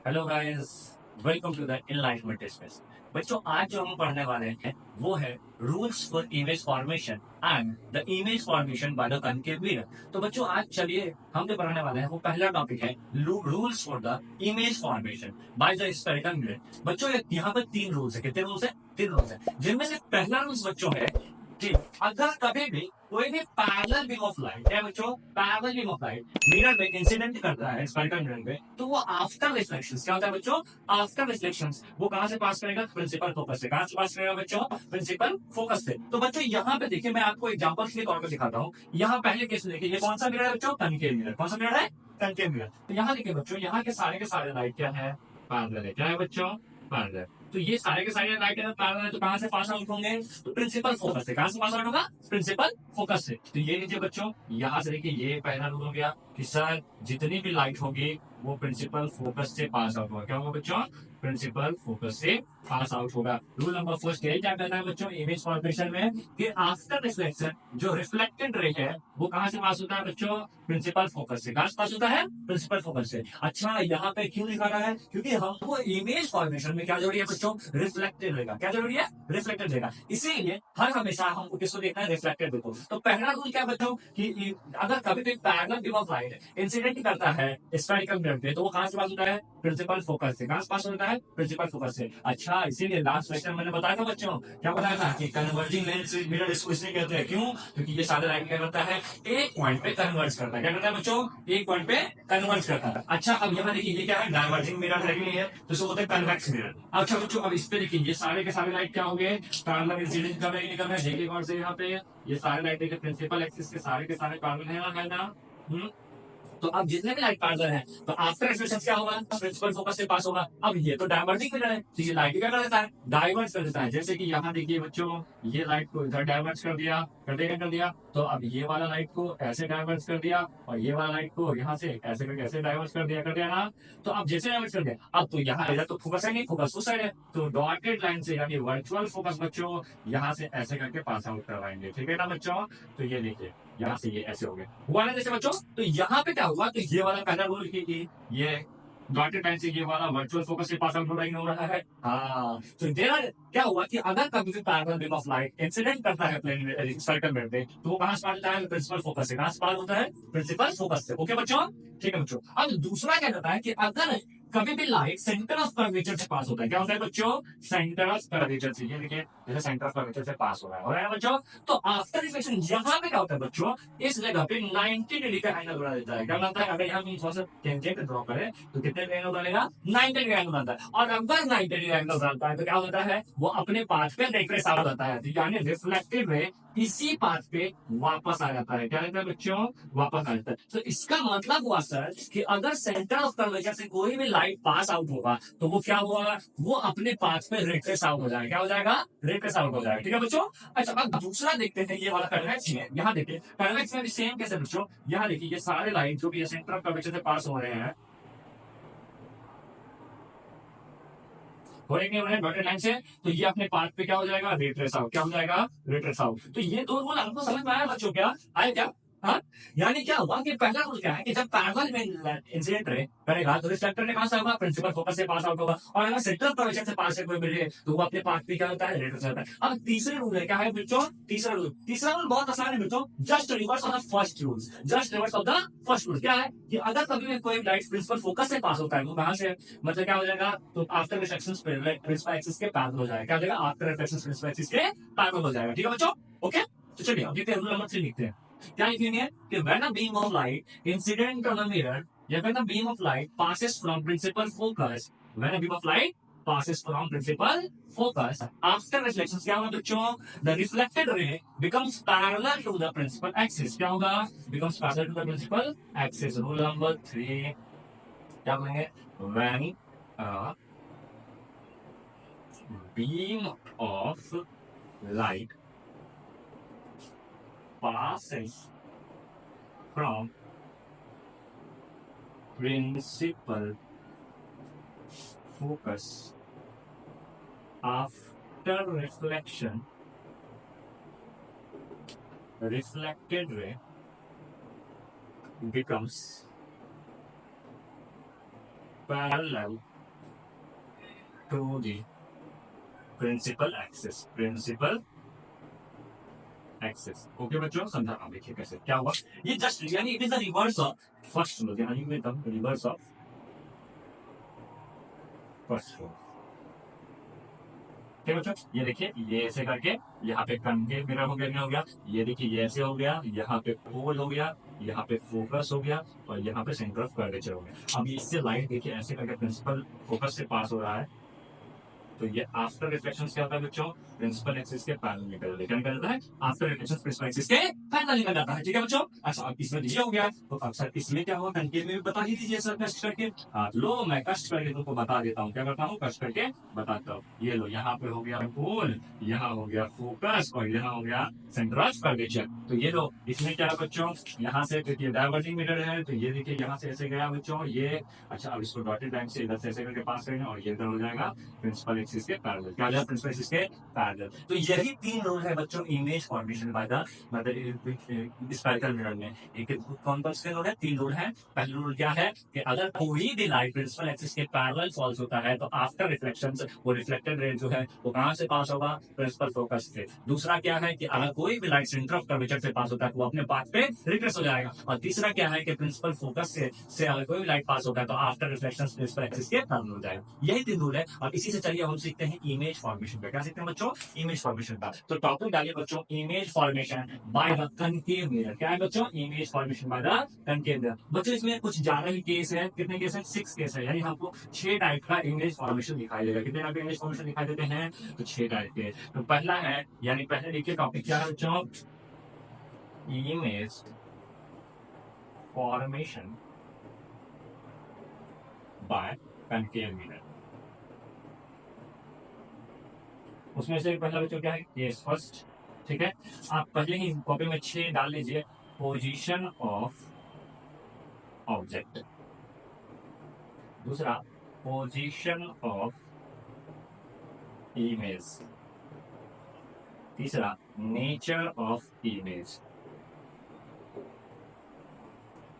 Hello guys, welcome to the enlightenment space. बच्चों, आज जो हम पढ़ने वाले हैं वो है rules for image formation and the image formation by the concave mirror. तो बच्चों, आज चलिए हम जो पढ़ने वाले हैं वो पहला टॉपिक है rules for the image formation by the spherical mirror. बच्चों, यहाँ पर तीन रूल्स है। कितने रूल्स है? तीन रूल्स है, जिनमें से पहला रूल्स बच्चों है कि अगर कभी भी कोई भी पैरेलल बीम ऑफ लाइट है बच्चों, parallel beam of light mirror पे इंसिडेंट करता है, स्फेरिकल मिरर पे, तो वो आफ्टर रिफ्लेक्शंस क्या होता है बच्चों? आफ्टर रिफ्लेक्शंस वो कहां से पास करेगा? प्रिंसिपल फोकस से। कहां से पास करेगा बच्चों? प्रिंसिपल फोकस से। तो बच्चों यहाँ पे देखिए, मैं आपको एग्जांपल्स के तौर पर दिखाता हूँ। यहाँ पहले केस देखिए, ये कौन सा मिरर है बच्चों? Concave mirror. कौन सा मिरर है? Concave mirror. तो यहाँ देखिए बच्चों, यहाँ के सारे लाइट क्या है? पैरेलल है। क्या है बच्चों? पैरेलल। तो ये सारे के सारे लाइट है पैरेलल है, तो कहां से पास आउट होंगे? तो प्रिंसिपल फोकस से। कहां से पास आउट होगा? प्रिंसिपल फोकस से। तो ये लीजिए बच्चों, यहाँ से देखिए ये पहला रूल हो गया कि सर जितनी भी लाइट होगी वो प्रिंसिपल फोकस से पास आउट होगा। क्या होगा बच्चों? प्रिंसिपल फोकस से पास आउट होगा। रूल नंबर फर्स्ट ये क्या कहता है बच्चों इमेज फॉर्मेशन में कि आफ्टर रिफ्लेक्शन जो रिफ्लेक्टेड रे है वो कहां से पास होता है बच्चों? प्रिंसिपल फोकस से। कहां से पास होता है? प्रिंसिपल फोकस से। अच्छा, यहाँ पे क्यों लिखा रहा है? क्योंकि हमको इमेज फॉर्मेशन में क्या जरूरी है बच्चों? रिफ्लेक्टेड रहेगा। क्या जरूरी है? रिफ्लेक्टेड रहेगा। इसीलिए हर हमेशा हमको किसको देखना है? रिफ्लेक्टेड बिल्कुल। तो पहला रूल क्या है बच्चों कि अगर कभी भी parallel beam of light incident करता है स्फेरिकल मिरर पे, तो वो कहां से पास होता है? प्रिंसिपल फोकस से। कहां से पास होता है? प्रिंसिपल फोकस से। अच्छा, इसीलिए लास्ट लेक्चर मैंने बताया था बच्चों, क्या बताया था कि कन्वर्जिंग लेंस मिरर इसको इसलिए कहते हैं। क्यों? क्योंकि ये सारे लाइट क्या करता है? एक पॉइंट पे कन्वर्ज करता है। क्या करता है बच्चों? एक पॉइंट पे कन्वर्ज करता है। अच्छा, अब यहाँ देखिए ये क्या है? डाइवर्जिंग मिरर है कि नहीं है? तो इसको बोलते हैं कन्वेक्स मिरर। अच्छा बच्चों, अब इस पे देखिए ये सारे के सारे लाइट क्या हो गए? पैरेलल इंसिडेंट कर रहे हैं, निकल रहे हैं। देखिए कौन से यहाँ पे ये सारे लाइट देखिए प्रिंसिपल एक्सिस के सारे पैरेलल है ना? हम्म। तो अब जितने भी लाइट पार्टिकल हैं तो आफ्टर एक्सप्रेशन क्या होगा? प्रिंसिपल फोकस से पास होगा। अब ये तो डाइवर्जिंग मिरर है, तो ये लाइट क्या कर देता है? डाइवर्ट कर देता है। जैसे कि यहाँ देखिए बच्चों, ये लाइट को इधर डाइवर्ट कर दिया, कर दिया। तो अब ये वाला लाइट को ऐसे डाइवर्ट कर दिया और ये वाला लाइट को यहाँ से ऐसे करके ऐसे डाइवर्ट कर दिया ना। तो अब जैसे डाइवर्ट कर दिया, अब तो यहाँ इधर तो फोकस है नहीं, फोकस उस साइड है, तो डॉटेड लाइन से यानी वर्चुअल फोकस बच्चों यहाँ से ऐसे करके पास आउट करवाएंगे। ठीक है ना बच्चों? तो ये देखिए, यहाँ से ये ऐसे हो गए हुआ ना जैसे बच्चों। तो यहाँ पे क्या हुआ? तो ये वाला पहला रूल कि ये डॉटेड लाइन से ये वाला वर्चुअल फोकस से पास आउट हो रहा ही हो रहा है। हाँ, तो देना क्या हुआ कि अगर कभी भी parallel beam of light incident करता है प्लेन सर्कल में पे, तो वो कहां से पास होता है? प्रिंसिपल फोकस से। कहां से पास होता है? प्रिंसिपल फोकस से। ओके बच्चों? ठीक है बच्चों। अब दूसरा क्या कहता है कि अगर कभी भी लाइट सेंटर ऑफ कर्वेचर से पास होता है, क्या होता है बच्चों? सेंटर ऑफ कर्वेचर से। ये देखिए जैसे सेंटर ऑफ कर्वेचर से पास हो रहा है ना बच्चों? तो आफ्टर रिफ्लेक्शन यहाँ पे क्या होता है बच्चों? इस जगह पे 90 डिग्री का एंगल बना देता है। क्या बनता है? अगर यहाँ हम थोड़ा सा टेंजेंट ड्रॉ करें तो कितने का एंगल बनेगा? 90 डिग्री एंगल बनता है। और अगर 90 डिग्री एंगल बनता है तो क्या होता है? वो अपने पाथ पे रिफ्लेक्ट हो जाता है, यानी रिफ्लेक्टिव रे इसी पाथ पे वापस आ जाता है। क्या रहता है बच्चों? वापस आ जाता है। तो इसका मतलब हुआ सर कि अगर सेंटर ऑफ कर्वेचर से कोई भी लाइट पास आउट होगा तो वो क्या होगा? वो अपने पाथ पे रिफ्लेक्ट आउट हो जाएगा। क्या हो जाएगा? रिफ्लेक्ट आउट हो जाएगा। ठीक है बच्चों? अच्छा, अब दूसरा देखते हैं ये वाला कन्वेक्स में। यहाँ देखिए कन्वेक्स में भी सेम कैसे बच्चों? यहाँ देखिए ये सारे लाइन जो भी सेंटर ऑफ कर्वेचर से पास हो रहे हैं, हो रहे हैं डॉटेड लाइन से, तो ये अपने पाथ पे क्या हो जाएगा? Retrace out. क्या हो जाएगा? Retrace out. तो ये दो रूल आपको समझ में आया बच्चों? क्या आया क्या? हाँ, यानी क्या हुआ कि पहला रूल क्या है कि जब पैरेलल में इंसिडेंट रे करेगा तो रिफ्लेक्टर ने कहां से होगा? प्रिंसिपल फोकस से पास आउट होगा। और अगर सेंट्रल कर्वेचर से पास से कोई मिले तो वो अपने पाथ पे क्या होता है? रिट्रेस होता है। अब तीसरे रूल है क्या है बच्चों? तीसरा रूल बहुत आसान है बच्चों, just reverse of the first rule. Just reverse of the first rule क्या है कि अगर कभी भी कोई लाइट प्रिंसिपल फोकस से पास होता है तो कहां से, मतलब क्या हो जाएगा? तो आफ्टर रिफ्लेक्शन प्रिंसिपल एक्सिस के पैरेलल हो जाएगा। क्या हो जाएगा? आफ्टर रिफ्लेक्शन प्रिंसिपल एक्सिस के पैरेलल हो जाएगा। ठीक है बच्चों? ओके, तो चलिए अब देखते हैं रूल नंबर 3 लिखते हैं। क्या लिखेंगे कि when a beam of light incident on a mirror या when a beam of light passes from principal focus, when a beam of light passes from principal focus after reflection क्या होगा बच्चों? The reflected ray becomes parallel to the principal axis। क्या होगा? becomes parallel to the principal axis। Rule number 3 क्या बोलेंगे? when a beam of light passes from principal focus after reflection, reflected ray becomes parallel to the principal axis, principal axis. Okay बच्चों, समझा? आप देखिए कैसे क्या हुआ, ये जस्ट यानी it is the reverse of first law, यानी में तब रिवर्स ऑफ फर्स्ट लो। ठीक है बच्चों, ये देखिए ये ऐसे करके यहाँ पे कनकेव मिरर हो गया, ये देखिए ये ऐसे हो गया, यहाँ पे पोल हो गया, यहाँ पे फोकस हो गया, और यहाँ पे सेंटर ऑफ कर्वेचर हो गया। अब इससे लाइट देखिए ऐसे करके प्रिंसिपल फोकस से पास हो रहा है, तो ये आफ्टर रिफ्लेक्शन क्या होता है बच्चों, प्रिंसिपल एक्सिस के पैरेलल निकल क्या निकल जाता है, आफ्टर रिफ्लेक्शन प्रिंसिपल एक्सिस के पैरेलल निकल जाता है। ठीक है बच्चों, अच्छा अब इसमें ये हो गया, तो अब सर इसमें क्या हुआ, कनकेव में भी बता ही दीजिए सर कष्ट करके। हाँ लो मैं कष्ट करके तुमको बता देता हूँ, क्या करता हूँ कष्ट करके बताता हूँ। ये लो यहाँ पे हो गया पोल, यहाँ हो गया फोकस, और यहाँ हो गया सेंटर ऑफ कर्वेचर। तो ये लो इसमें क्या है बच्चों, यहाँ से देखिए डाइवर्जिंग मिरर है, तो ये देखिए यहाँ से ऐसे गया बच्चों ये। अच्छा अब इसको डॉटेड लाइन से इधर से ऐसे करके पास करेंगे, और ये इधर हो जाएगा प्रिंसिपल एक्सिस के पैरेलल। क्या हो जाएगा, प्रिंसिपल एक्सिस के पैरेलल। तो यही तीन रूल है बच्चों image formation by the spherical mirror में। एक कौन कौन से रूल है, तीन रूल है। पहला रूल क्या है कि अगर कोई भी लाइट प्रिंसिपल एक्सिस के पैरेलल फॉल्स होता है तो आफ्टर रिफ्लेक्शंस वो रिफ्लेक्टेड रे जो है वो कहां से पास होगा, प्रिंसिपल फोकस से। दूसरा क्या है कि अगर कोई भी लाइट सेंटर ऑफ कर्वेचर से पास होता है तो वो अपने पाथ पे रिग्रेस हो जाएगा। और तीसरा क्या है कि प्रिंसिपल फोकस से अगर कोई भी लाइट पास होता है तो आफ्टर रिफ्लेक्शंस प्रिंसिपल एक्सिस के पैरेलल हो जाएगा। यही तीन रूल है, और इसी से चलिए हम सीखते हैं इमेज फॉर्मेशन का। क्या सीखते हैं बच्चों, इमेज फॉर्मेशन का। तो टॉपिक डालिए बच्चों image formation by the concave mirror. क्या है बच्चों, image formation by the concave mirror. बच्चों इसमें कुछ ज्यादा ही केस है, कितने केस है, 6 केस है, यानी हमको 6 टाइप का इमेज फॉर्मेशन दिखाई देगा। कितने टाइप के इमेज फॉर्मेशन दिखाई देते हैं, तो 6 टाइप के। तो पहला है, यानी पहले देखिए टॉपिक क्या है बच्चों, image formation bye concave mirror. उसमें से पहला बच्चों क्या है, केस फर्स्ट। ठीक है, आप पहले ही कॉपी में 6 डाल लीजिए। पोजीशन ऑफ ऑब्जेक्ट, दूसरा पोजीशन ऑफ इमेज, तीसरा नेचर ऑफ इमेज,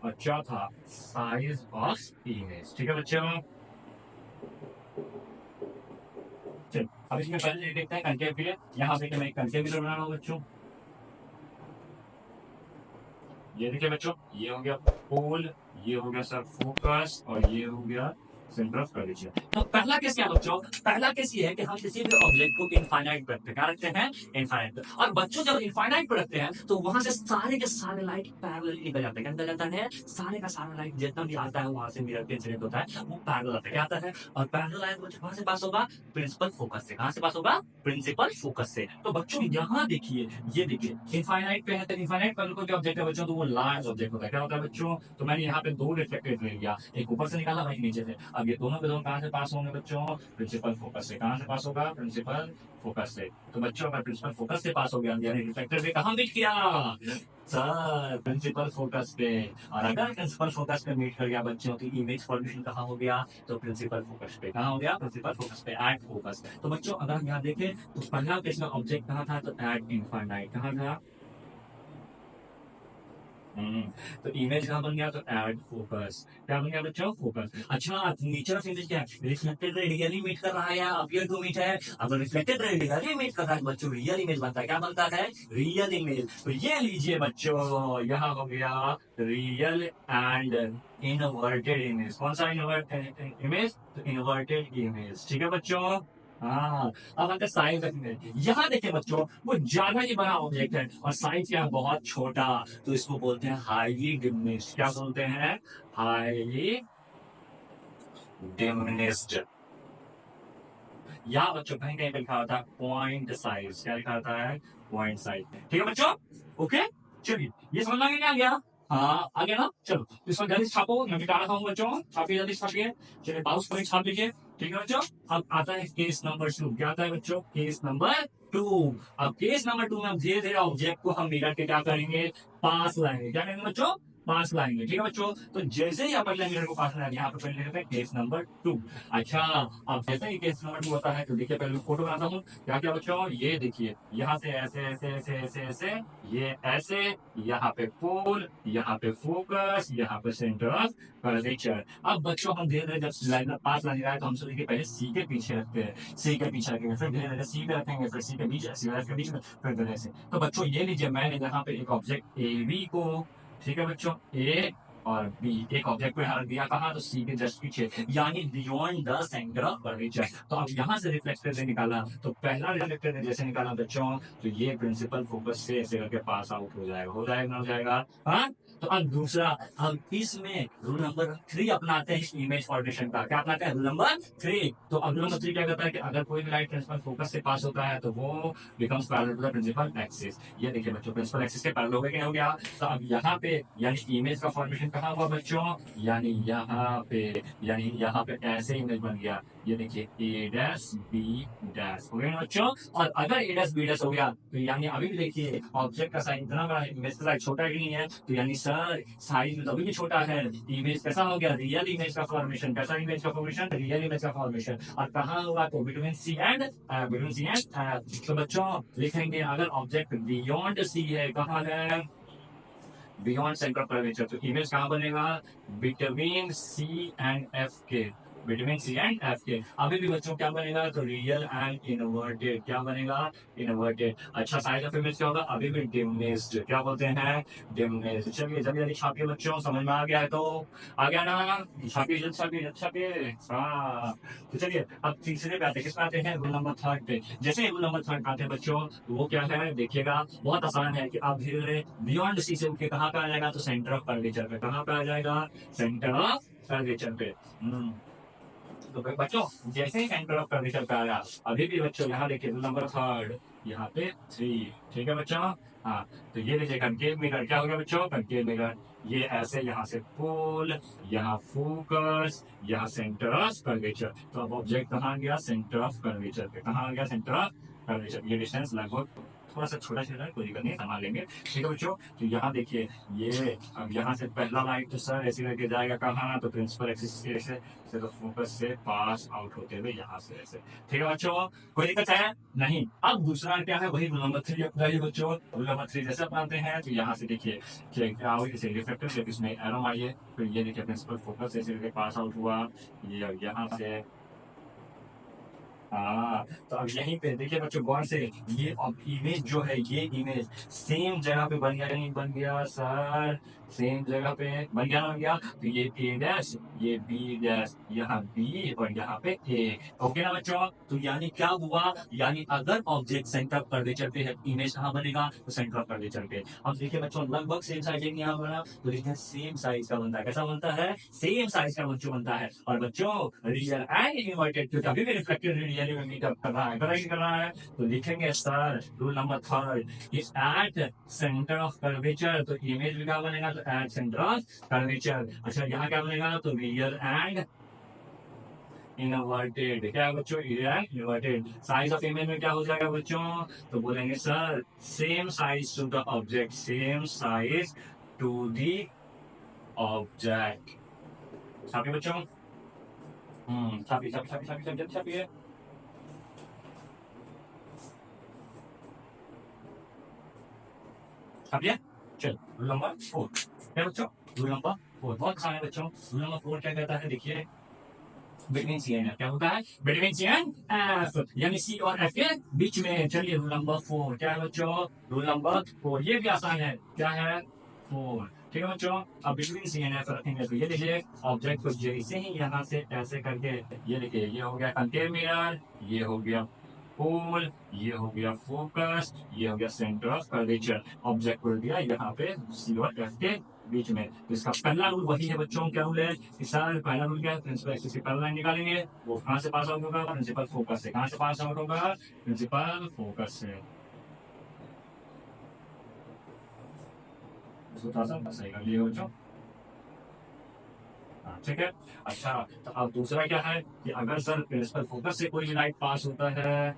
और चौथा साइज ऑफ इमेज। ठीक है बच्चों, चलो अब इसमें पहले देखते हैं कनकेव के लिए। यहाँ पे मैं एक कनकेव मिरर बना रहा हूँ बच्चों। ये देखिए बच्चों, ये हो गया पोल, ये हो गया सर फोकस, और ये हो गया सेंटर ऑफ कर्वेचर। तो पहला केस क्या बच्चों, पहला केस ये है कि हम किसी भी ऑब्जेक्ट को इनफाइनाइट पे रखते हैं। क्या रखते हैं, इनफाइनाइट। और बच्चों जब इनफाइनाइट पे रखते हैं तो वहां से सारे के सारे लाइट पैरेलल निकल जाते हैं। क्या निकल जाता है, सारे का सारा लाइट जितना भी आता है वहां से मिरर पे इंसिडेंट होता है वो पैरेलल आता है। क्या आता है, और पैरेलल आया तो कहां से पास होगा, प्रिंसिपल फोकस से। कहां से पास होगा, प्रिंसिपल फोकस से। तो बच्चों यहाँ देखिए, ये देखिए इनफाइनाइट पे है, तो इनफाइनाइट पर कोई ऑब्जेक्ट है बच्चों तो वो लार्ज ऑब्जेक्ट होता है। क्या होता है बच्चों, तो मैंने यहाँ पे 2 रिफ्लेक्टेड ले लिया, एक ऊपर से निकाला वही नीचे से। अब ये दोनों के दोनों कहां से पास होंगे बच्चों, प्रिंसिपल फोकस से। कहां से पास होगा, प्रिंसिपल फोकस से। तो बच्चों अगर प्रिंसिपल फोकस से पास हो गया यानी रिफ्लेक्टेड रे कहां मीट किया, सर प्रिंसिपल फोकस पे। और अगर प्रिंसिपल फोकस पे मीट कर गया बच्चों तो इमेज फॉर्मेशन कहां हो गया, तो प्रिंसिपल फोकस पे। कहां हो गया, प्रिंसिपल फोकस पे, एट फोकस। तो बच्चों अगर हम यहाँ देखें तो पहला केस में ऑब्जेक्ट कहां था, तो एट इनफाइनाइट। कहां था, तो इमेज कहां बन गया, तो एड फोकस। क्या बन गया बच्चों, फोकस। अच्छा नेचर ऑफ इमेज क्या है, रिफ्लेक्टेड रे रियली मीट कर रहा है या अपीयर टू मीट है। अगर रिफ्लेक्टेड रे रियली मीट कर रहा है बच्चों, रियल इमेज बनता है। क्या बनता है, रियल इमेज। तो ये लीजिए बच्चों, यहाँ हो गया रियल एंड इनवर्टेड इमेज। कौन सा इनवर्टेड इमेज, तो इनवर्टेड इमेज। ठीक है बच्चों, हाँ। अब आता साइज ऑफ इमेज। यहाँ देखिए बच्चों, वो ज्यादा ही बड़ा ऑब्जेक्ट है और साइज क्या है, बहुत छोटा, तो इसको बोलते हैं हाईली डिमिनिश्ड। क्या बोलते हैं, हाईली डिमिनिश्ड। या बच्चों कहीं कहीं पे लिखा होता है पॉइंट साइज। क्या लिखा होता है, पॉइंट साइज। ठीक है बच्चों, ओके। चलिए ये समझ में आ गया, हाँ आ गया ना। चलो इसको जल्दी छापो, मैं मिटा रहा हूँ बच्चों, छापिए जल्दी छापिए। चलिए पाउस पर छाप लीजिए। ठीक है बच्चों, अब आता है केस नंबर 2। क्या आता है बच्चों, केस नंबर 2। अब केस नंबर 2 में धीरे धीरे ऑब्जेक्ट को हम मिरर के क्या करेंगे, पास लाएंगे। क्या करेंगे बच्चों, पास लाएंगे। ठीक है बच्चों, तो जैसे ही अपर लैंग्वेज को पास लाएंगे, यहाँ पे पहले लिखते हैं केस नंबर 2। अच्छा, अब जैसे ही केस नंबर 2 होता है तो देखिए पहले फोटो बनाता हूँ। क्या क्या बच्चों, ये देखिए यहाँ से ऐसे ऐसे ऐसे ऐसे ऐसे, ये ऐसे, यहाँ पे पोल, यहाँ पे फोकस, यहाँ पे सेंटर ऑफ कर्वेचर। अब बच्चों हम धीरे धीरे जब लाइन पास लाने आए तो हम सोचे कि पहले सी के पीछे रखते हैं, सी के पीछे रखेंगे, फिर धीरे धीरे सी पे रखेंगे, फिर सी के बीच, सी के बीच में, फिर धीरे से। तो बच्चों ये लीजिए, मैंने यहाँ पे एक ऑब्जेक्ट ए बी को, ठीक है बच्चों, ए और बी एक ऑब्जेक्ट को यहाँ दिया, कहा तो सी के जस्ट पीछे, यानी beyond the centre of curvature. तो अब यहाँ से रिफ्लेक्टर ने निकाला, तो पहला रिफ्लेक्टर ने जैसे निकाला बच्चों, तो ये प्रिंसिपल फोकस से ऐसे करके पास आउट हो जाएगा, हो जाएगा ना, हो जाएगा। हाँ, तो अब दूसरा, अब इसमें रूल नंबर 3 अपनाते हैं इस इमेज फॉर्मेशन का। क्या अपनाते हैं? Rule number 3। तो अब रूल नंबर 3 क्या कहता है कि अगर कोई भी लाइट प्रिंसिपल फोकस से पास होता है तो वो becomes parallel to the principal axis. ये देखिए बच्चों, प्रिंसिपल एक्सिस के पैरेलल हो गया, क्या हो गया? तो अब यहाँ पे यानी इमेज का फॉर्मेशन कहाँ हुआ बच्चों? यानी यहाँ पे, यानी यहाँ पे ऐसे इमेज बन गया। ये देखिए ए डैश बी डैश हो गया ना बच्चों। और अगर ए डैश बी डैश हो गया तो यानी अभी भी देखिए ऑब्जेक्ट का साइज इतना बड़ा है, इमेज का साइज छोटा ही नहीं है, तो यानी सर साइज अभी भी छोटा है। इमेज कैसा हो गया? रियल इमेज का फॉर्मेशन। कैसा इमेज का फॉर्मेशन? रियल इमेज का फॉर्मेशन। और कहाँ हुआ? तो बिटवीन सी एंड तो बच्चों लिखेंगे अगर ऑब्जेक्ट बियॉन्ड सी है, कहाँ है? बियॉन्ड सेंटर ऑफ कर्वेचर, तो इमेज कहाँ बनेगा? बिटवीन सी एंड एफ के, बिटवीन सी एंड एफ के। अभी भी बच्चों क्या बनेगा? तो रियल एंड इनवर्टेड। क्या बनेगा? इनवर्टेड। अच्छा, साइज ऑफ इमेज क्या होगा? अभी भी डिमिनिश्ड। क्या बोलते हैं? डिमिनिश्ड। चलिए जल्दी जल्दी छापिए बच्चों, समझ में आ गया है तो? आ गया ना? छापिए जल्दी, छापिए जल्दी, छापिए। हाँ, तो चलिए अब तीसरे पे आते हैं। किस पे आते हैं? रूल नंबर 3 पे। जैसे रूल नंबर 3 पे आते हैं बच्चों, तो वो क्या है देखिएगा, बहुत आसान है कि आप धीरे धीरे बियॉन्ड सी से उठ के कहाँ पे आ जाएगा? तो सेंटर ऑफ कर्वेचर पे। कहाँ पे आ जाएगा? सेंटर ऑफ कर्वेचर पे। तो फिर बच्चों जैसे ही सेंटर ऑफ कर्वेचर पे आया, अभी भी बच्चों यहाँ देखिए रूल नंबर 3, यहाँ पे 3। ठीक है बच्चों? हाँ, तो ये लीजिए कनकेव मिरर। क्या हो गया बच्चों? Concave mirror. ये ऐसे यहाँ से पोल, यहाँ फोकस, यहाँ सेंटर ऑफ कर्वेचर। तो अब ऑब्जेक्ट कहाँ गया? सेंटर ऑफ कर्वेचर पे। कहाँ आ गया? Centre of curvature. ये डिस्टेंस लगभग थोड़ा सा छोटा छोटा है, कोई दिक्कत नहीं, संभाल लेंगे। ठीक है बच्चों, तो यहाँ देखिए, ये अब यहाँ से पहला लाइट तो सर ऐसे करके जाएगा कहाँ? तो प्रिंसिपल एक्सिस से ऐसे, तो फोकस से पास आउट होते हुए यहाँ से ऐसे। ठीक है बच्चों, कोई दिक्कत है? नहीं। अब दूसरा क्या है? वही रूल नंबर 3 अपनाइए बच्चों। रूल नंबर 3 जैसे अपनाते हैं तो यहाँ से देखिए क्या हो, जैसे रिफ्लेक्टर से इसमें एरो मारिए, फिर ये देखिए प्रिंसिपल फोकस ऐसे करके पास आउट हुआ, ये यहाँ से। हाँ, तो अब यहीं पे देखिए बच्चों गौर से, ये अब इमेज जो है, ये इमेज सेम जगह पे बन गया नहीं बन गया सर? सेम जगह पे बन गया ना, बन गया? तो ये ए डैश, ये बी डैश, यहाँ बी और यहाँ पे ए। ओके ना बच्चों? तो यानी क्या हुआ? यानी अगर ऑब्जेक्ट सेंटर ऑफ कर्वेचर पे है, इमेज कहाँ बनेगा? तो सेंटर ऑफ कर्वेचर पे। अब देखिए बच्चों लगभग सेम साइज यहाँ बना, तो देखिए सेम साइज का बनता है। कैसा बनता है? सेम साइज का बच्चों बनता है। और बच्चों रियल एंड इनवर्टेड, क्योंकि अभी भी रिफ्लेक्टेड रियल में मीट अप कर रहा है, कर रहा है, तो लिखेंगे sir rule number 3 is at centre of curvature. तो इमेज भी क्या बनेगा? तो एट सेंटर ऑफ कर्वेचर। अच्छा, यहाँ क्या बनेगा? तो रियल एंड इनवर्टेड। क्या है बच्चों? Real inverted. Size of image में क्या हो जाएगा बच्चों? तो बोलेंगे sir same size to the object, same size to the object. छापिए बच्चों। छापिए छापिए छापिए छापिए छापिए छापिए। छापिए। चल, रूल नंबर 4 क्या बच्चों? रूल नंबर 4 बहुत आसान है बच्चों। रूल नंबर 4 क्या कहता है? देखिए बिटवीन सी एंड एफ। क्या होता है? बिटवीन सी एंड एफ, यानी सी और एफ के बीच में। चलिए रूल नंबर 4 क्या है बच्चों? रूल नंबर 4 ये भी आसान है। क्या है? 4। ठीक है बच्चों, अब बिटवीन सी एंड एफ रखेंगे तो ये देखिए ऑब्जेक्ट को जैसे ही यहाँ से ऐसे करके, ये देखिए ये हो गया कंकेव मिरर, ये हो गया पोल, ये हो गया फोकस, ये हो गया सेंटर ऑफ कर्वेचर। ऑब्जेक्ट को दिया यहाँ पे सी और एफ के बीच में। तो इसका पहला रूल वही है बच्चों। क्या रूल है? इसका पहला रूल क्या है? प्रिंसिपल एक्सिस की पैरेलल लाइन निकालेंगे, वो कहाँ से पास आउट होगा? प्रिंसिपल फोकस से। कहाँ से पास आउट होगा? प्रिंसिपल फोकस से। इसको थोड़ा सा सही कर लिया बच्चों। हाँ, ठीक है। अच्छा, तो अब दूसरा क्या है कि अगर सर प्रिंसिपल फोकस से कोई लाइट पास होता है,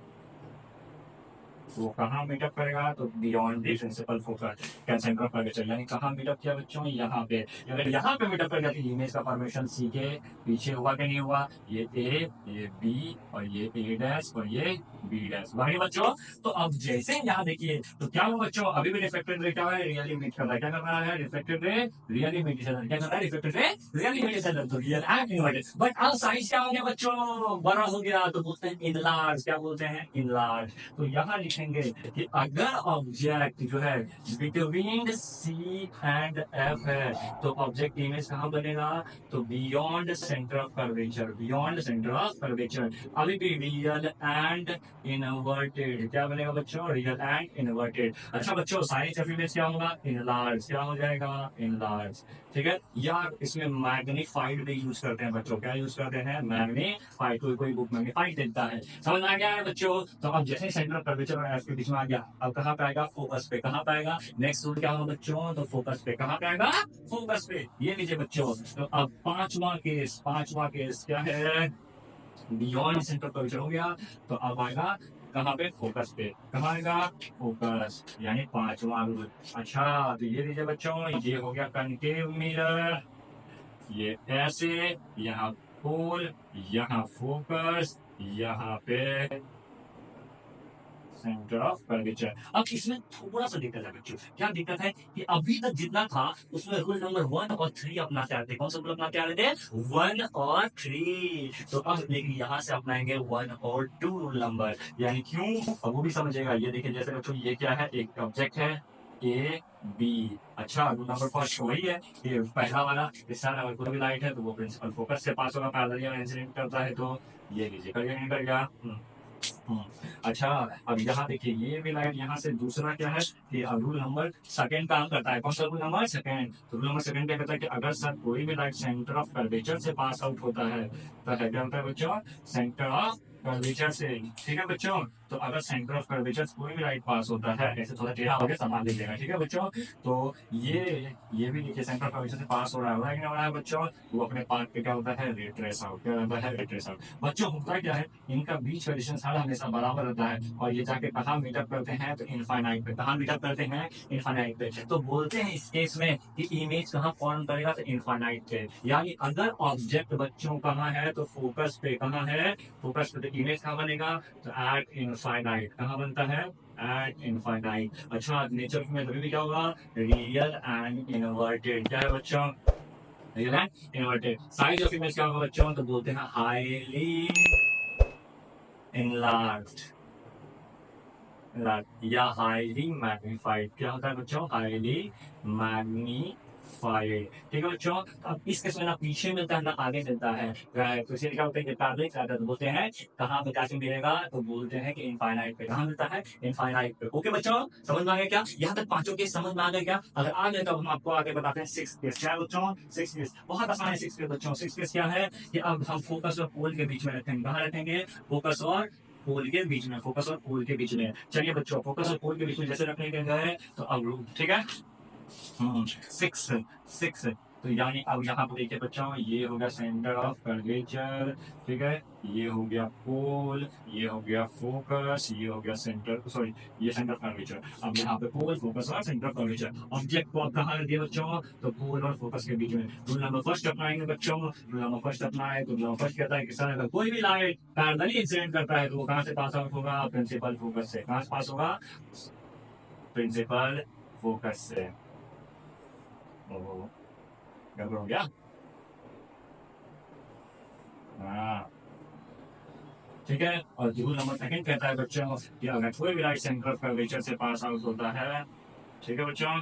वो कहाँ मीटअप करेगा, तो बियॉन्ड द प्रिंसिपल फोकस क्या सेंटर ऑफ कर्वेचर, यानी कहाँ मीटअप किया बच्चों, यहाँ पे। अगर यहाँ पे मीटअप कर गया तो इमेज का फॉर्मेशन सी के पीछे हुआ कि नहीं हुआ, ये ए, ये बी, और ये ए डैश, और ये बी डैश, वही बच्चों। तो अब जैसे यहाँ देखिए तो क्या हुआ बच्चों, अभी भी रिफ्लेक्टेड रे क्या है, रियली मीट कर रहा है, क्या कर रहा है, रिफ्लेक्टेड रे रियली मीट कर रहा है, क्या कर रहा है, रिफ्लेक्टेड रे रियली मीट कर रहा है, तो रियल एंड इनवर्टेड। बट अब साइज क्या हो गया बच्चों, बड़ा हो गया, तो बोलते हैं इनलार्ज, क्या बोलते हैं, इनलार्ज। तो यहाँ लिखेंगे कि अगर ऑब्जेक्ट जो है बिटवीन सी एंड एफ है, तो ऑब्जेक्ट इमेज कहाँ बनेगा, तो beyond centre of curvature, beyond centre of curvature. अभी भी रियल एंड इनवर्टेड, क्या बनेगा बच्चों, रियल एंड इनवर्टेड। अच्छा बच्चों साइज ऑफ इमेज क्या होगा, इनलार्ज, क्या हो जाएगा, इनलार्ज। ठीक है, या इसमें मैग्नीफाइड भी यूज करते हैं बच्चों, क्या यूज करते हैं, मैग्नीफाइड, कोई बुक मैग्नीफाइड देता है। समझ में आ गया है बच्चों। तो अब जैसे सेंटर कर्वेचर और एफ के बीच में आ गया, अब कहाँ पे आएगा, फोकस पे, कहाँ पे आएगा, नेक्स्ट रूल क्या होगा बच्चों, तो फोकस पे, कहाँ पे आएगा, फोकस पे। ये लीजिए बच्चों, तो अब पांचवा केस क्या है, बियॉन्ड सेंटर कर्वेचर हो गया, तो अब आएगा कहाँ पे, फोकस पे, कहाँ आएगा, फोकस, यानी पांचवा रूल। अच्छा तो ये लीजिए बच्चों, ये हो गया कनकेव मिरर, ये ऐसे, यहाँ पोल, यहाँ फोकस, यहाँ पे सेंटर ऑफ कर्वेचर। अब इसमें थोड़ा सा दिक्कत है बच्चों, क्या दिक्कत है कि अभी तक जितना था उसमें रूल नंबर 1 और 3 अपनाते आ रहे थे। कौन सा रूल अपनाते आ रहे थे, 1 और 3। तो अब देखिए यहाँ से अपनाएंगे 1 और 2 रूल नंबर, यानी क्यों, अब वो भी समझेगा। ये देखिए जैसे बच्चों ये क्या है, एक ऑब्जेक्ट है ए बी। अच्छा रूल नंबर फर्स्ट वही है, ये पहला वाला, इस सारा अगर कोई भी लाइट है तो वो प्रिंसिपल फोकस से पास होगा, पैरेलल में इंसिडेंट करता है, तो ये लीजिए कर गया, नहीं कर गया। हम्म। अच्छा अब यहाँ देखिए ये भी लाइट यहाँ से, दूसरा क्या है कि रूल नंबर सेकंड काम करता है, कौन सा रूल नंबर सेकंड, तो रूल नंबर सेकंड क्या कहता है कि अगर सर कोई भी लाइट सेंटर ऑफ कर्वेचर से पास आउट होता है, तो है क्या होता है बच्चों, सेंटर ऑफ कर्वेचर से। ठीक है बच्चों, तो अगर सेंटर ऑफ कर्वेचर से कोई भी लाइट पास होता है, ऐसे थोड़ा टेढ़ा हो गया, संभाल लीजिएगा, ठीक है बच्चों। तो ये भी देखिए सेंटर ऑफ कर्वेचर से पास हो रहा है, कि नहीं हो रहा है बच्चों, वो अपने पाथ पे क्या होता है, रिट्रेस आउट, क्या होता है, रिट्रेस आउट। बच्चों होता क्या है, इनका बीच का डिस्टेंस हमेशा बराबर रहता है, और ये जाके कहाँ मीटअप करते हैं, तो इनफाइनाइट पे, कहाँ मीटअप करते हैं, इनफाइनाइट पे। तो बोलते हैं इस केस में कि इमेज कहाँ फॉर्म करेगा, तो इनफाइनाइट पे। यानी अगर ऑब्जेक्ट बच्चों कहाँ है, तो फोकस पे, कहाँ है, फोकस पे, तो इमेज कहाँ बनेगा, तो एट इनफाइनाइट, कहाँ बनता है, एट इनफाइनाइट। अच्छा नेचर में तभी भी क्या होगा, रियल एंड इनवर्टेड, क्या है बच्चों, real and inverted. Size of image क्या होगा बच्चों, तो बोलते हैं हाईली enlarged, या हाईली मैग्नीफाइड, क्या होता है बच्चों, हाईली मैग्नीफाइड। ठीक है बच्चों, तो अब इस केस में ना पीछे मिलता है ना आगे मिलता है, तो इसलिए क्या होता है, पैरेलल तो बोलते हैं कहाँ पे जाके मिलेगा, तो बोलते हैं कि इनफाइनाइट पे, कहाँ मिलता है, इनफाइनाइट पे। ओके बच्चों समझ में आ गया क्या, यहाँ तक पांचों केस समझ में आ गए क्या, अगर आ गए तो हम आपको आगे बताते हैं सिक्स केस। क्या है बच्चों, सिक्स केस, बहुत आसान है सिक्स केस बच्चों। सिक्स केस क्या है कि अब हम फोकस और पोल के बीच में रखेंगे, कहाँ रखेंगे, फोकस और पोल के बीच में, फोकस और पोल के बीच में। चलिए बच्चों फोकस और पोल के बीच में जैसे रखने के गए, तो अब ठीक है, सिक्स, सिक्स, तो यानी अब यहाँ पर देखिए बच्चों, ये हो गया सेंटर ऑफ कर्वेचर, ठीक है, ये हो गया पोल, ये हो गया फोकस, ये हो गया सेंटर, सॉरी ये सेंटर ऑफ कर्वेचर। अब यहाँ पे पोल, फोकस और सेंटर ऑफ कर्वेचर। ऑब्जेक्ट को अब कहाँ रखिए बच्चों, तो पोल और फोकस के बीच में। रूल नंबर फर्स्ट अपनाएंगे बच्चों, रूल नंबर फर्स्ट अपनाए तो रूल नंबर फर्स्ट कहता है कि सर अगर कोई भी लाइट पैरेलली इंसिडेंट करता है, तो वो कहाँ से पास आउट होगा, प्रिंसिपल फोकस से, कहाँ से पास होगा, प्रिंसिपल फोकस से। गड़बड़ हो गया, हाँ ठीक है। और रूल नंबर सेकंड कहता है बच्चों कि अगर कोई भी लाइट सेंटर ऑफ कर्वेचर से पास आउट होता है, ठीक है बच्चों,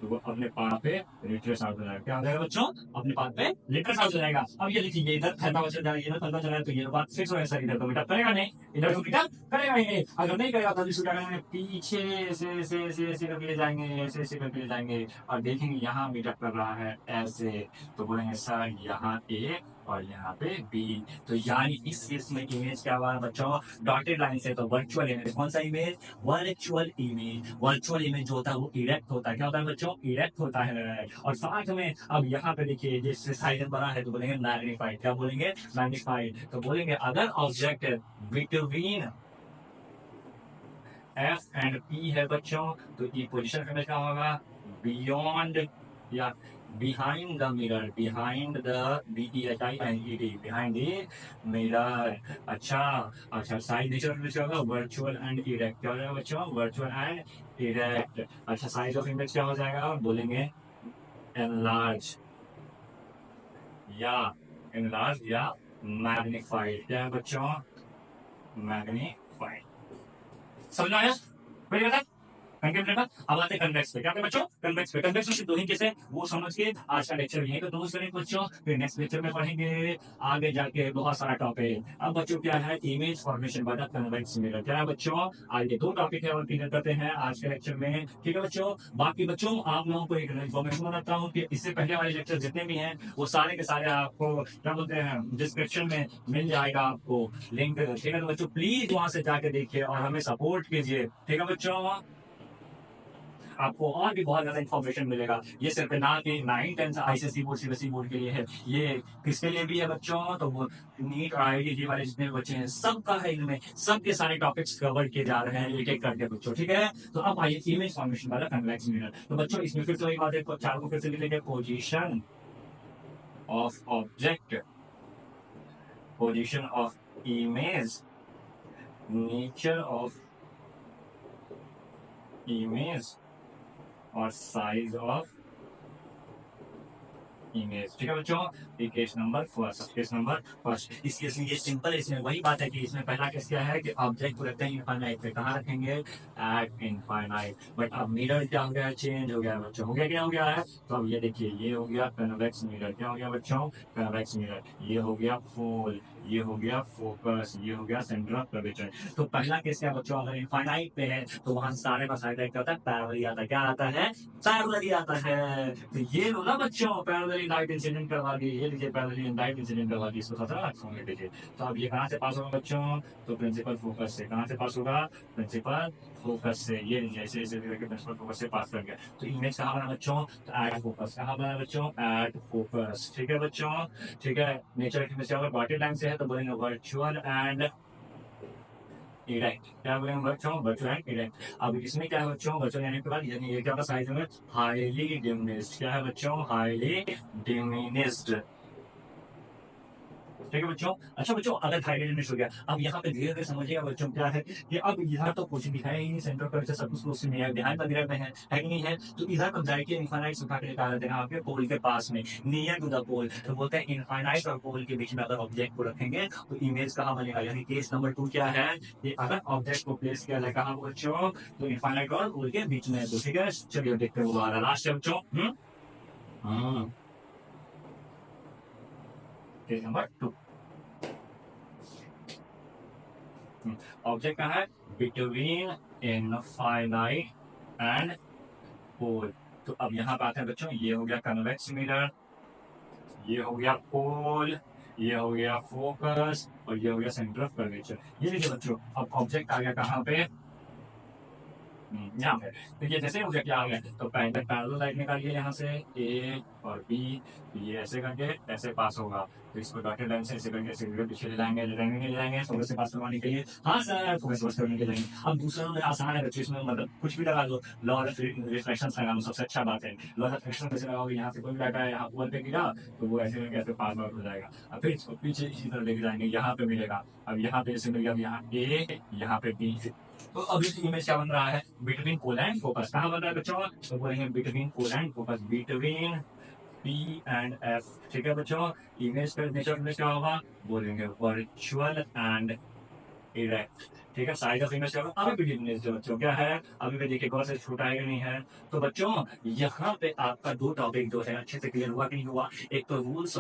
तो वो अपने पाथ पे रिट्रेस आउट हो जाएगा। क्या हो जाएगा बच्चों, अपने पाथ पे रिट्रेस आउट हो जाएगा। अब ये देखिए ये इधर फैलता हुआ चल जाएगा, इधर फैलता चला जाएगा, तो ये बात फिक्स हो सर, इधर तो मीटअप करेगा नहीं, इधर तो मीटअप करेगा ही नहीं। अगर नहीं करेगा तो क्या करेंगे, पीछे ऐसे करके ले जाएंगे, ऐसे करके ले जाएंगे, और देखेंगे यहाँ मीटअप कर रहा है ऐसे, तो बोलेंगे सर यहाँ ए और यहाँ पे बी। तो यानी इस केस में इमेज क्या हुआ बच्चों, डॉटेड लाइन से, तो वर्चुअल इमेज, कौन सा image, virtual image. Virtual image जो होता है वो इरेक्ट होता है, क्या होता है बच्चों, इरेक्ट होता है। और साथ में अब यहाँ पे देखिए जिससे साइज बड़ा है तो बोलेंगे मैग्नीफाइड, क्या बोलेंगे, मैग्नीफाइड। तो बोलेंगे अगर object between F and P है बच्चों, तो ई पोजिशन ऑफ इमेज क्या होगा, बियॉन्ड या behind the mirror, behind the BEHIND, behind the mirror. अच्छा अच्छा, साइज नेचर ऑफ इमेज क्या होगा, वर्चुअल एंड इरेक्ट। क्या हो जाएगा बच्चों, वर्चुअल एंड इरेक्ट। अच्छा, साइज ऑफ इमेज क्या हो जाएगा, बोलेंगे एनलार्ज या मैग्नीफाइड। क्या है बच्चों, मैग्नीफाइड। समझ में आया, वेरी गुड। Concave letter. अब आते हैं कन्वेक्स पे। क्या पे बच्चों, कन्वेक्स पे। कन्वेक्स में सिर्फ दो ही केस है, वो समझ के आज का लेक्चर यहीं पे क्लोज करेंगे बच्चों। फिर नेक्स्ट लेक्चर में पढ़ेंगे आगे जाके बहुत सारा टॉपिक। अब बच्चों क्या है, image formation by the convex mirror. क्या है बच्चों, आज ये दो टॉपिक है और क्लियर करते हैं आज के लेक्चर में। ठीक है बच्चों। बाकी बच्चों आप लोगों को एक इन्फॉर्मेशन बताता हूँ कि इससे पहले वाले लेक्चर जितने भी हैं वो सारे के सारे आपको क्या बोलते हैं, डिस्क्रिप्शन में मिल जाएगा आपको लिंक। ठीक है तो बच्चों प्लीज वहां से जाके देखिए और हमें सपोर्ट कीजिए। ठीक है बच्चों, आपको और भी बहुत ज्यादा इन्फॉर्मेशन मिलेगा। ये सिर्फ ना कि 9 10 ICSE बोर्ड CBSE बोर्ड के लिए है, ये किसके लिए भी है बच्चों, तो वो नीट और IIT वाले जितने भी बच्चे हैं सबका है, इनमें सबके सारे टॉपिक्स कवर किए जा रहे हैं एक एक करके बच्चों। ठीक है, तो अब आइए इमेज फॉर्मेशन वाला कन्वेक्स मिरर। तो बच्चों इसमें फिर से वही बात है, तो चार को फिर से लिख लेंगे, position of object, position of image, nature of image और साइज ऑफ इमेज। ठीक है बच्चों, ये case number first, case number first. इस केस में ये सिंपल है, इसमें वही बात है कि इसमें पहला केस क्या है कि ऑब्जेक्ट को रखते हैं इनफाइनाइट पे। कहाँ रखेंगे, एट इनफाइनाइट। बट अब मिरर क्या हो गया है, चेंज हो गया है बच्चों। हो गया, क्या हो गया है, तो अब ये देखिए ये हो गया कन्वेक्स मिरर। क्या हो गया बच्चों, कन्वेक्स मिरर। ये हो गया पोल, ये हो गया फोकस, ये हो गया सेंटर ऑफ कर्वेचर। तो पहला केस क्या बच्चों, अगर इनफाइनाइट पे है तो वहां सारे का साइड क्या होता है, पैरेलल आता है। क्या आता है, पैरेलल आता है। तो ये लो ना बच्चों, पैरेलल लाइट इंसिडेंट करवा दी, ये लीजिए पैरेलल लाइट इंसिडेंट करवा दी, इसको थोड़ा फोन में दीजिए। तो अब ये कहाँ से पास होगा बच्चों, तो प्रिंसिपल फोकस से। कहाँ से पास होगा, प्रिंसिपल फोकस से। ये लीजिए ऐसे ऐसे करके प्रिंसिपल फोकस से पास कर गया। तो इमेज कहाँ बना बच्चों, तो एट फोकस। कहाँ बना बच्चों, एट फोकस। ठीक है बच्चों, ठीक है। नेचर ऑफ इमेज अगर डॉटेड लाइन से है तो बोलेंगे वर्चुअल एंड इरेक्ट। क्या बोलेंगे बच्चों, वर्चुअल एंड इरेक्ट। अब इसमें क्या है बच्चों, वर्चुअल यानी के बाद यानी ये क्या होगा, साइज में हाईली डिमिनिश्ड। क्या है बच्चों, हाईली डिमिनिश्ड। ठीक है बच्चों। अच्छा बच्चों, अगर हाईली डिमिनिश्ड हो गया, अब यहाँ पे धीरे धीरे समझिएगा बच्चों क्या है कि अब इधर तो कुछ भी है ही नहीं, सेंटर पर सब कुछ उसी में है, ध्यान मंदिर में है कि नहीं है। तो इधर तो जाके इनफाइनाइट उठा के निकाल देना आपके पोल के पास में, नियर टू द पोल। तो बोलते हैं इनफाइनाइट और पोल के बीच में अगर ऑब्जेक्ट को रखेंगे तो इमेज कहाँ बनेगा, यानी केस नंबर 2 क्या है, ये अगर ऑब्जेक्ट को प्लेस किया जाए कहाँ बच्चों, तो इनफाइनाइट और पोल के बीच में है। तो ठीक है, चलिए देखते हैं वो आ रहा लास्ट है बच्चों। केस नंबर 2, ऑब्जेक्ट कहाँ है, बिटवीन इनफाइनाइट एंड पोल। तो अब यहाँ पे आते हैं बच्चों, ये हो गया कन्वेक्स मिरर, ये हो गया पोल, ये हो गया फोकस और ये हो गया सेंटर ऑफ कर्वेचर। ये देखिए बच्चों, अब ऑब्जेक्ट आ गया कहाँ पे, यहाँ पे। तो ये जैसे ऑब्जेक्ट आ गया तो पहले पैरेलल लाइन निकालिए यहाँ से ए और बी, ये ऐसे करके ऐसे पास होगा। तो इसको डॉटेड लाइन से ऐसे करके ऐसे पीछे ले जाएंगे फोकस से पास करवाने के लिए। हाँ सर, फोकस पास करने के लिए। अब दूसरा में आसान है बच्चों, इसमें मतलब कुछ भी लगा दो, लॉ ऑफ रिफ्लेक्शन लगा लो, सबसे अच्छा बात है। लॉ ऑफ रिफ्लेक्शन कैसे लगाओगे, यहाँ से कोई भी डाटा है यहाँ ऊपर पे गिरा तो वो ऐसे करके ऐसे पास आउट हो जाएगा। अब फिर इसको पीछे इसी तरह लेके जाएंगे, यहाँ पे मिलेगा। अब यहाँ पे ऐसे मिलेगा, यहाँ ए, यहाँ पे बी। तो अभी इमेज क्या बन रहा है, बिटवीन पोल एंड फोकस। कहाँ बन रहा है बच्चों, तो बोलेंगे between pole and focus, between P and F. ठीक है बच्चों, इमेज का नेचर में क्या होगा, बोलेंगे वर्चुअल एंड इरेक्ट। ठीक है, साइज ऑफ इमेज क्या होगा, अभी भी इमेज जो बच्चों क्या है, अभी भी देखिए गौर से छोटा है कि नहीं है। तो बच्चों यहाँ पे आपका दो टॉपिक जो है अच्छे से क्लियर हुआ कि नहीं हुआ, एक तो rules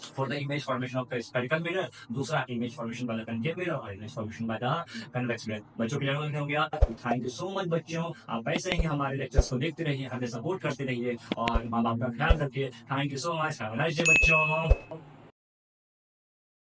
for the image formation of the spherical mirror, दूसरा image formation वाला concave mirror और image formation वाला convex mirror। बच्चों क्लियर हो गया, थैंक यू सो मच बच्चों। आप ऐसे ही हमारे लेक्चर्स को देखते रहिए, हमें सपोर्ट करते रहिए और माँ बाप का ख्याल रखिए। Thank you so much, have a nice day बच्चों।